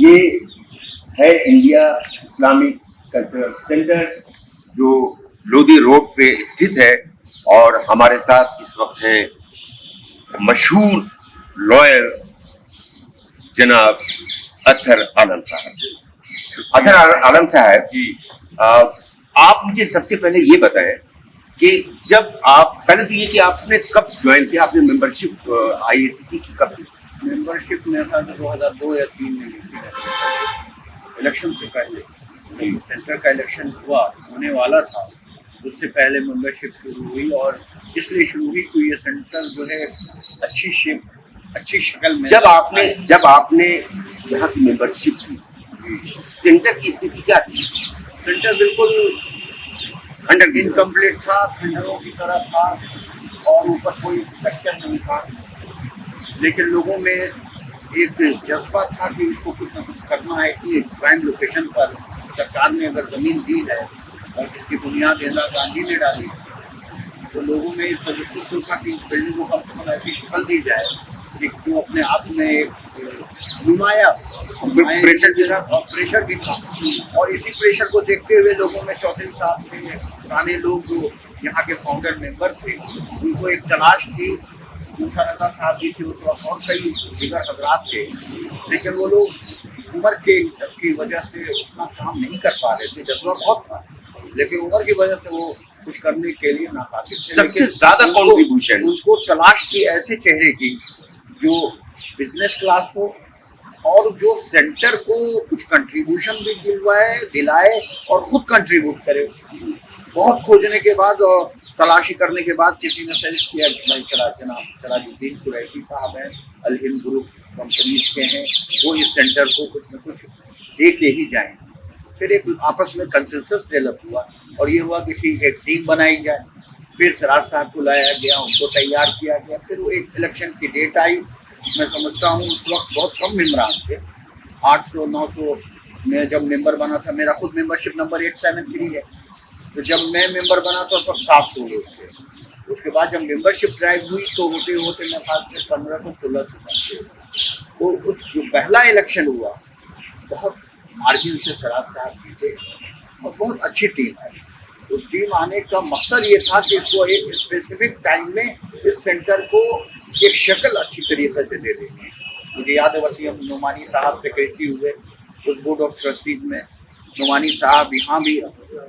ये है India Islamic cultural centre जो लोधी रोड पे स्थित है और हमारे साथ इस वक्त है मशहूर लॉयर जनाब अतहर आलम साहब। अतहर आलम साहब जी, आप मुझे सबसे पहले ये बताएं कि जब आप पहले तो ये कि आपने कब ज्वाइन किया, आपने मेंबरशिप IACC की कब ली? मेंबरशिप मेरे ख्याल से 2002 या 3 में ली थी, इलेक्शन से पहले। जब सेंटर का इलेक्शन होने वाला था उससे पहले मेंबरशिप शुरू हुई, और इसलिए शुरू हुई कि ये सेंटर जो है अच्छी शक्ल में। जब आपने यहाँ की मेंबरशिप ली, सेंटर की स्थिति क्या थी? सेंटर बिल्कुल इनकम्प्लीट था, खंडरों की तरह था, और ऊपर कोई स्ट्रक्चर नहीं था। लेकिन लोगों में एक जज्बा था कि इसको कुछ ना कुछ करना है, कि प्राइम लोकेशन पर सरकार ने अगर ज़मीन दी है और जिसकी बुनियाद इंदिरा गांधी ने डाली, तो लोगों में एक तजस्सुस था कि इस बिल्डिंग को कम से कम ऐसी शक्ल दी जाए कि जो अपने आप में एक नुमाया प्रेशर भी था। और इसी प्रेशर को देखते हुए लोगों में चौधरी साहब थे, पुराने लोग जो यहाँ के फाउंडर मेंबर थे, उनको एक तलाश थी। मूसा रजा साहब भी थे उस वक्त, और कई दीगर हजरात थे, लेकिन वो लोग उम्र के सब की वजह से उतना काम नहीं कर पा रहे थे। जज्बा बहुत था, लेकिन उम्र की वजह से वो कुछ करने के लिए नाकाफिर थे। सबसे ज्यादा कॉन्ट्रीब्यूशन उनको तलाश थी ऐसे चेहरे की जो बिजनेस क्लास हो और जो सेंटर को कुछ कंट्रीब्यूशन भी दिलाए और खुद कंट्रीब्यूट करे। बहुत खोजने के बाद और तलाशी करने के बाद किसी ने सजेस्ट किया कि भाई जनाब सराजुद्दीन कुरैशी साहब हैं, अल हिंद ग्रुप कंपनीज के हैं, वो इस सेंटर को कुछ न कुछ दे के ही जाएंगे। फिर एक आपस में कंसेंसस डेवलप हुआ और ये हुआ कि ठीक है, एक टीम बनाई जाए। फिर सराज साहब को लाया गया, उनको तैयार किया गया। फिर वो एक इलेक्शन की डेट आई। मैं समझता हूँ उस वक्त बहुत कम मेम्बरान थे, 800-900 में जब मेंबर बना था। मेरा खुद मेंबरशिप नंबर 873 है। तो जब मैं मेंबर बना तो सब 700 लोग थे। उसके बाद जब मेंबरशिप ड्राइव हुई तो होते होते मेरे ख्याल से 1516 थे। तो उस जो पहला इलेक्शन हुआ, बहुत मार्जिन से सराज साहब जीते और बहुत अच्छी टीम आई। उस टीम आने का मकसद ये था कि इसको एक स्पेसिफिक टाइम में इस सेंटर को एक शक्ल अच्छी तरीके से दे देंगे। मुझे याद है वसीम नुमानी साहब सेक्रेटरी हुए उस बोर्ड ऑफ ट्रस्टीज में। नुमानी साहब यहाँ भी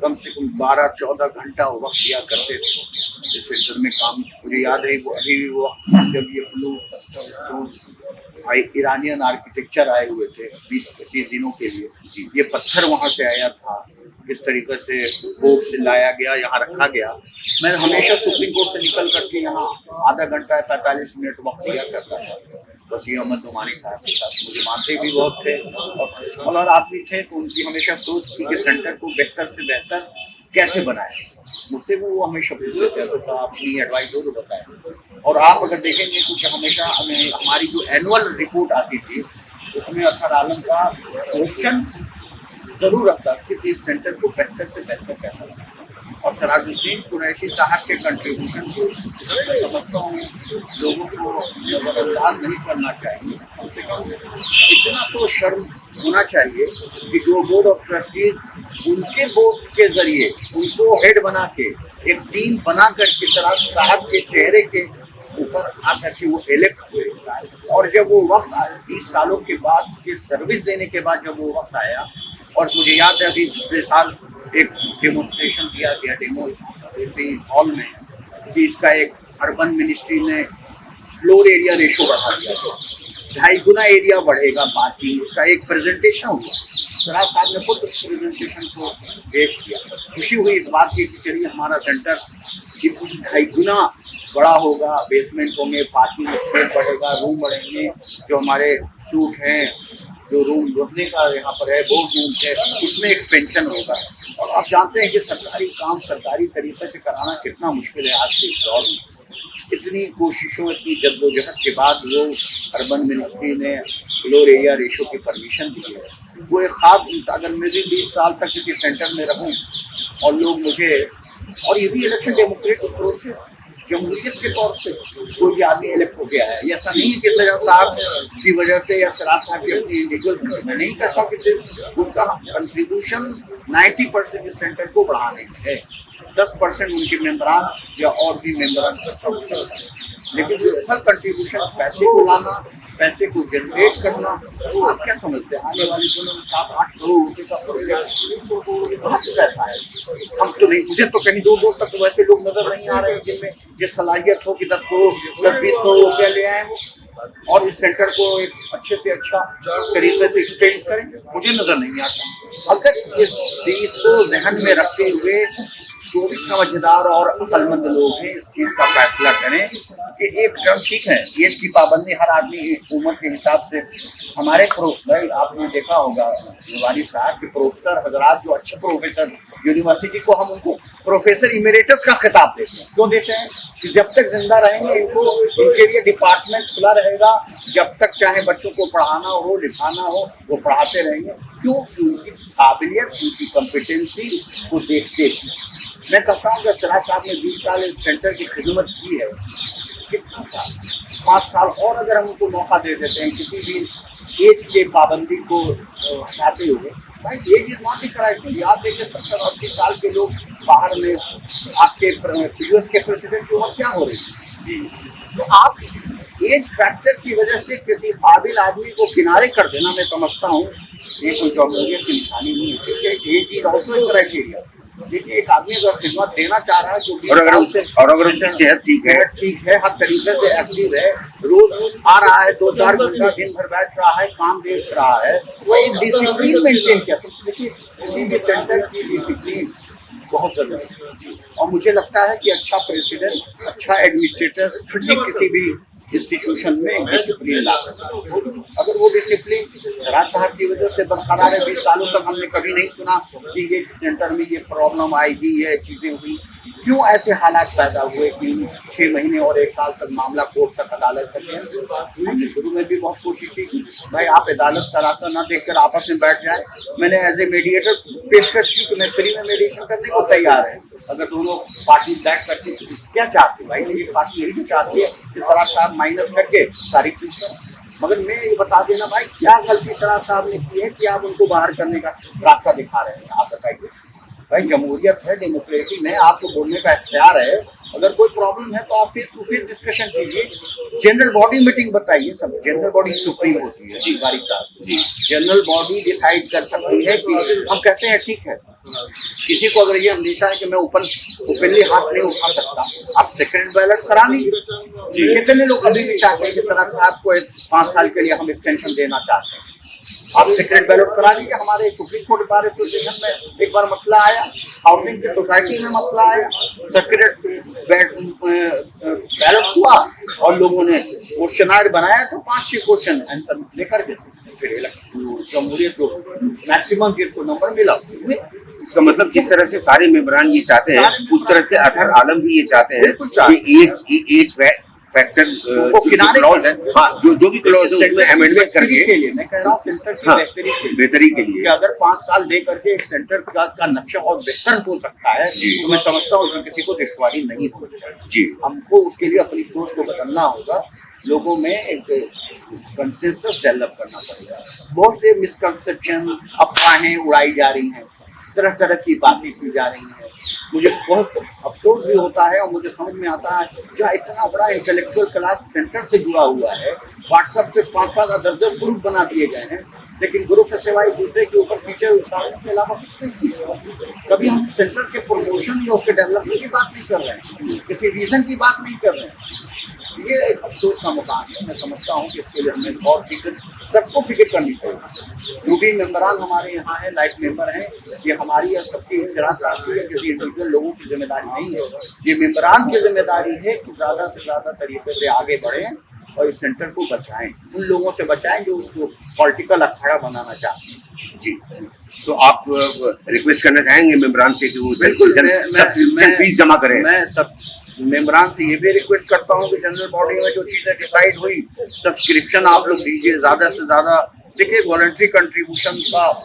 कम से कम 12-14 घंटा वक्त दिया करते थे इस सेंटर में काम। मुझे याद है वो अभी भी वो जब ये ब्लू ईरानियन आर्किटेक्चर आए हुए थे 20-25 दिनों के लिए, ये पत्थर वहाँ से आया था, किस तरीके से बोर्ड से लाया गया, यहाँ रखा गया। मैं हमेशा सुप्रीम कोर्ट से निकल करके यहाँ आधा घंटा 45 मिनट वक्त दिया करता था वसीम अहमद नुमानी साहब के साथ। मुझे मानते भी बहुत थे और स्कॉलर आदमी थे, तो उनकी हमेशा सोच थी कि सेंटर को बेहतर से बेहतर कैसे बनाए। मुझसे वो हमेशा पूछते थे तो अपनी एडवाइस जरूर बताएं। और आप अगर देखेंगे तो हमेशा हमारी जो एनुअल रिपोर्ट आती थी उसमें अतहर आलम का क्वेश्चन जरूर रखता कि इस सेंटर को बेहतर से बेहतर कैसा बनाए। और सराजुद्दीन कुरैशी साहब के कंट्रीब्यूशन को मैं समझता हूँ लोगों को नजरअंदाज नहीं करना चाहिए। कम से कम इतना तो शर्म होना चाहिए कि जो बोर्ड ऑफ ट्रस्टीज उनके बोर्ड के जरिए उनको हेड बना के एक टीम बना करके सराज साहब के चेहरे के ऊपर आकर के वो इलेक्ट हुए। और जब वो वक्त 20 सालों के बाद के सर्विस देने के बाद जब वो वक्त आया, और मुझे याद है अभी पिछले साल एक डेमोस्ट्रेशन दिया गया डेमो इसी हॉल में कि इसका एक अर्बन मिनिस्ट्री ने फ्लोर एरिया रेशो बढ़ा दिया, 2.5 गुना एरिया बढ़ेगा पार्किंग। उसका एक प्रेजेंटेशन हुआ, सराज साहब ने खुद उस प्रेजेंटेशन को पेश किया। खुशी हुई इस बात की कि चलिए हमारा सेंटर इस 2.5 गुना बड़ा होगा, बेसमेंट होंगे, पार्किंग स्पेस बढ़ेगा, रूम बढ़ेंगे, जो हमारे सूट हैं, जो रूम रुकने का यहाँ पर है, बोर्ड रूम है, उसमें एक्सपेंशन होगा। और आप जानते हैं कि सरकारी काम सरकारी तरीके से कराना कितना मुश्किल है आज के इस दौर में। इतनी कोशिशों, इतनी जद्दोजहद के बाद वो अर्बन मिनिस्ट्री ने फ्लोर एरिया रेशो की परमिशन दी है। वो एक ख्वाब, अगर मैं भी 20 साल तक किसी सेंटर में रहूं और लोग मुझे, और ये भी इलेक्शन डेमोक्रेटिक प्रोसेस, जमहूरियत के तौर पे कोई भी आदमी इलेक्ट हो गया है। ये ऐसा नहीं है कि सिराज साहब की वजह से या सिराज साहब की अपनी इंडिविजुअल, मैं नहीं कहता कि सिर्फ उनका कंट्रीब्यूशन 90% इस सेंटर को बढ़ाने में है, 10% उनके मेंबरान या और भी मेंबरान का, लेकिन जो असल कंट्रीब्यूशन पैसे को लाना, पैसे को जनरेट करना, तो आप क्या समझते हैं आने वाले दिनों में 7-8 करोड़ रुपए का प्रोजेक्ट कहाँ से पैसा है? हम तो नहीं, मुझे तो कहीं दूर दूर तक तो वैसे लोग नजर नहीं आ रहे हैं जिनमें ये सलाहियत हो कि 10 करोड़ 10-20 करोड़ रुपया ले आए वो और इस सेंटर को एक अच्छे से अच्छा तरीके से एक्सटेंड करें। मुझे नजर नहीं आता। अगर इस चीज को जहन में रखते हुए जो भी समझदार और अक्लमंद लोग हैं इस चीज का फैसला करें कि एक टर्म ठीक है, एज की पाबंदी हर आदमी उम्र के हिसाब से, हमारे भाई आपने देखा होगा वाली साहब के प्रोफेसर हजरात जो अच्छे प्रोफेसर यूनिवर्सिटी को हम उनको प्रोफेसर इमेरिटस का खिताब देते हैं। क्यों देते हैं? कि जब तक जिंदा रहेंगे इनके लिए डिपार्टमेंट खुला रहेगा, जब तक चाहे बच्चों को पढ़ाना हो लिखाना हो वो पढ़ाते रहेंगे। क्यों? उनकी काबिलियत उनकी कॉम्पिटेंसी को देखते थे। मैं कहता हूँ कि सिराज साहब ने 20 साल इस सेंटर की खिदमत की है, कितना साल, 5 साल और अगर हम उनको मौका दे देते हैं किसी भी एज के पाबंदी को हटाते हुए, भाई age is not the criteria. आप देखिए 70-80 साल के लोग बाहर में, आपके यूएस के प्रेसिडेंट की उम्र क्या हो रही है? तो आप एज फैक्टर की वजह से किसी काबिल आदमी को किनारे कर देना, मैं समझता हूँ ये कोई जमहूरियत की निशानी नहीं है, क्योंकि एज इज ऑल्सो क्राइटेरिया। देखिए एक आदमी अगर खिदमत देना चाह रहा है जो और अगर उसकी सेहत ठीक है, हर तरीके से एक्टिव है, रोज आ रहा है, 2-4 घंटा दिन भर बैठ रहा है, काम देख रहा है, वो एक डिसिप्लिन मेंटेन किया। देखिए किसी भी सेंटर की डिसिप्लिन बहुत जरूरी है और मुझे लगता है कि अच्छा प्रेसिडेंट, अच्छा एडमिनिस्ट्रेटर किसी भी इंस्टीट्यूशन में डिसिप्लिन ला सकता है। अगर वो डिसिप्लिन सिराज साहब की वजह से बरकरार है, 20 सालों तक हमने कभी नहीं सुना कि ये सेंटर में ये प्रॉब्लम आएगी, ये चीजें हुई, क्यों ऐसे हालात पैदा हुए कि 6 महीने और 1 साल तक मामला कोर्ट तक अदालत तक है। हमने शुरू में भी बहुत कोशिश की कि भाई आप अदालत का रास्ता ना देखकर आपस में बैठ जाए। मैंने एज ए मीडिएटर पेशकश की कि मैं फ्री में मीडिएशन करने को तैयार है, अगर दोनों पार्टी बैठ करके क्या चाहती भाई, ये पार्टी यही तो चाहती है कि सिराज साहब माइनस करके सारी चीज करें। मगर मैं ये बता देना भाई क्या गलती सिराज साहब ने की है कि आप उनको बाहर करने का रास्ता दिखा रहे हैं? आप बताइए भाई, जमहूरियत है, डेमोक्रेसी में आपको बोलने का इख्तियार है। अगर कोई प्रॉब्लम है तो आप फेस टू फेस डिस्कशन कीजिए, जनरल बॉडी मीटिंग बताइए। सब जनरल बॉडी सुप्रीम होती है जी वारी साहब जी, जनरल बॉडी डिसाइड कर सकती है कि हम कहते हैं ठीक है, किसी को अगर ये अंदेशा है कि मैं ओपनली हाथ नहीं उठा सकता, आप सेक्रेट बैलेट करा लीजिए। कितने लोग अभी भी चाहते हैं कि सिराज साहब को 5 साल के लिए हम एक्सटेंशन देना चाहते हैं, आप सेक्रेट बैलेट करा लीजिए। हमारे सुप्रीम कोर्ट बार एसोसिएशन में एक बार मसला आया, हाउसिंग की सोसाइटी में मसला आया, सेक्रेट बैलेट हुआ और लोगों ने क्वेश्चनायर बनाया तो 5-6 क्वेश्चन आंसर लेकर के फिर इलेक्शन जमहूरियत जो मैक्सिमम जिसको नंबर मिला। इसका मतलब जिस तरह से सारे मेंबरान ये चाहते हैं उस तरह से अतहर आलम भी ये चाहते हैं कि एज फैक्टर किनारे क्लॉज है, हाँ, जो भी क्लॉज है उसमें अमेंडमेंट करके के लिए मैं कह रहा हूँ सेंटर की बेहतरी के लिए अगर 5 साल दे करके एक सेंटर का नक्शा और बेहतर हो सकता है तो मैं समझता हूँ कि किसी को दुश्वारी नहीं होनी चाहिए जी। हमको उसके लिए अपनी सोच को बदलना होगा, लोगों में एक कंसेंसस डेवलप करना पड़ेगा। बहुत से मिसकंसेप्शन, अफवाहें उड़ाई जा रही हैं, तरह तरह की बातें की जा रही हैं। मुझे बहुत अफसोस भी होता है और मुझे समझ में आता है जहाँ इतना बड़ा इंटेलेक्चुअल क्लास सेंटर से जुड़ा हुआ है, व्हाट्सएप पे 5-5 और 10-10 ग्रुप बना दिए गए हैं, लेकिन ग्रुप के सिवाय दूसरे के ऊपर कीचड़ उछालने के अलावा कुछ नहीं किया। कभी हम सेंटर के प्रमोशन या उसके डेवलपमेंट की बात नहीं कर रहे हैं, किसी रीजन की बात नहीं कर रहे हैं। ये एक अफसोस का मुकाम है। मैं समझता हूँ कि इसके लिए हमें और सबको फिक्र करनी चाहिए। जो भी मेंबरान हमारे यहाँ हैं, लाइफ मेंबर हैं, ये हमारी या सबकी सिराज साहब की या किसी इंडिविजुअल लोगों की जिम्मेदारी नहीं है, ये मेंबरान की जिम्मेदारी है कि ज़्यादा से ज़्यादा तरीके से आगे बढ़ें और इस सेंटर को बचाएं, उन लोगों से बचाएं जो उसको पॉलिटिकल अखाड़ा बनाना चाहते हैं जी। तो आप रिक्वेस्ट करना चाहेंगे मेंबरान से कि वो बिल्कुल फीस जमा करें? मैं सब मेंबरान से ये भी रिक्वेस्ट करता हूँ कि जनरल बॉडी में जो चीज़ें डिसाइड हुई सब्सक्रिप्शन आप लोग दीजिए, ज़्यादा से ज़्यादा देखिए वॉलंटरी कंट्रीब्यूशन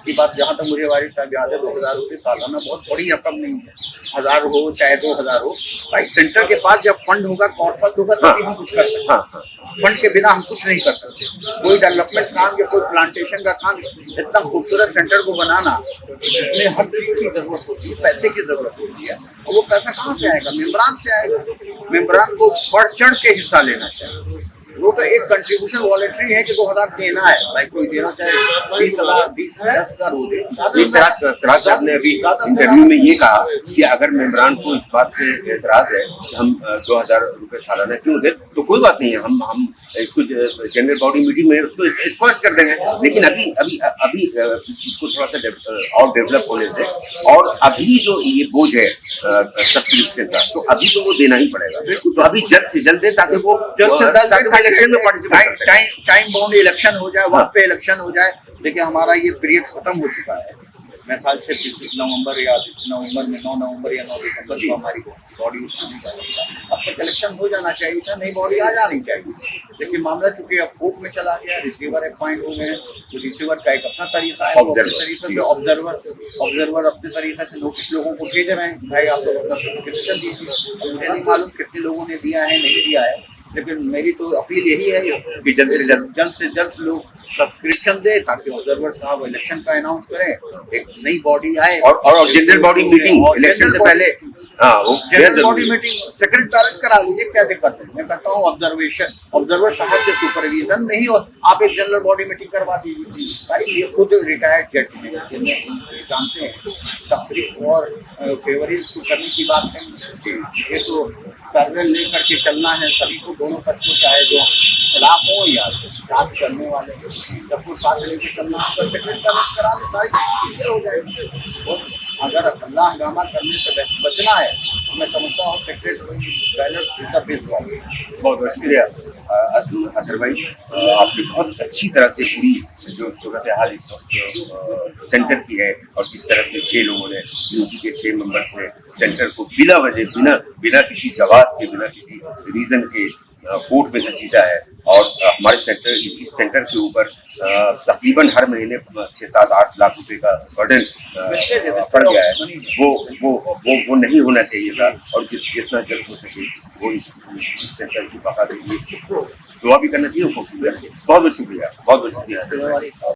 की बात जहाँ तक मुझे वारिस साहब याद है 2000 रुपये सालाना बहुत बड़ी रकम नहीं है, 1000 हो चाहे 2000 हो भाई, सेंटर के पास जब फंड होगा कॉर्पस होगा तभी हम कुछ कर सकते हैं। फंड के बिना हम कुछ नहीं कर सकते। कोई डेवलपमेंट काम या कोई प्लांटेशन का काम, इतना खूबसूरत सेंटर को बनाना इसमें हर चीज की जरूरत होती है, पैसे की जरूरत होती है, और वो पैसा कहाँ से आएगा? मेम्बरान से आएगा। मेम्बरान को बढ़ चढ़ के हिस्सा लेना चाहिए। वो तो एक कंट्रीब्यूशन वॉलेंट्री है कि 2000 देना है भाई, कोई देना चाहे 20,000 10,000 हो दे। सिराज साहब ने अभी इंटरव्यू में ये कहा कि अगर मेम्बरान को इस बात पे एतराज है कि हम 2000 रुपये सालाना क्यों दे, तो कोई बात नहीं है, हम इसको जनरल बॉडी मीटिंग में उसको स्पष्ट कर देंगे, लेकिन अभी इसको थोड़ा सा और डेवलप होने दें। और अभी जो ये बोझ है सब्सिडी का, तो अभी तो वो देना ही पड़ेगा, तो अभी जल्द से जल्द दे ताकि वो जल्द से जल्द इलेक्शन में पार्टिसिपेट टाइम बाउंड इलेक्शन हो जाए, वक्त पे इलेक्शन हो जाए। देखिए हमारा ये पीरियड खत्म हो चुका है, मैं ख्याल से नवंबर या नवंबर में 9 नवंबर या 9 दिसंबर को हमारी बॉडी उठाने का था। अब तक इलेक्शन हो जाना चाहिए था, नई बॉडी आ जानी चाहिए। लेकिन मामला चूंकि अब कोर्ट में चला गया, रिसीवर अपॉइंट हो गए, तो रिसीवर का एक अपना तरीका है, अपने तरीके से ऑब्जर्वर अपने तरीके से नोटिस लोगों को भेज रहे हैं, भाई आप लोग अपना सब्सक्रिप्शन दीजिए। मुझे नहीं मालूम कितने लोगों ने दिया है नहीं दिया है, लेकिन मेरी तो अपील यही है कि जल्द से जल्द लोग सब्सक्रिप्शन दे ताकि ऑब्जर्वर साहब इलेक्शन का अनाउंस करें, एक नई बॉडी आए और जनरल बॉडी मीटिंग इलेक्शन से पहले, वो जनरल बॉडी मीटिंग सेक्रेटरीट करा लीजिए, क्या दिक्कत है? मैं कहता हूँ ऑब्जर्वर साहब के सुपरविजन में ही आप एक जनरल बॉडी मीटिंग करवा दीजिए भाई। ये खुद रिटायर्ड जज हैं, जानते हैं तफरीक और फेवरिज्म करने की बात है, ये तो पैरेलल लेकर के चलना है सभी को, दोनों पक्ष को, चाहे जो खिलाफ हो या साथ करने वाले, सबको साथ लेके चलना। अगर सेक्रेटरीट करा तो सारी चीजें हो जाएगी। और अगर अल्लाह हंगामा करने से बचना है तो मैं समझता हूँ सेक्रेटरी। बहुत बहुत शुक्रिया अतर भाई, आपने बहुत अच्छी तरह से पूरी जो सूरत हाल इस वक्त सेंटर की है और किस तरह से 6 लोगों ने, यूपी के 6 मेंबर्स ने सेंटर को बिना वजह बिना किसी जवाब के, बिना किसी रीजन के कोर्ट में घसीटा है। और हमारे सेंटर इस सेंटर के ऊपर तकरीबन हर महीने 6-7-8 लाख रुपए का बर्डन पड़ गया है। वो नहीं होना चाहिए था, और जितना जल्द हो सके वो इस सेंटर की बका के लिए दुआ भी करना चाहिए। बहुत बहुत शुक्रिया, बहुत बहुत शुक्रिया।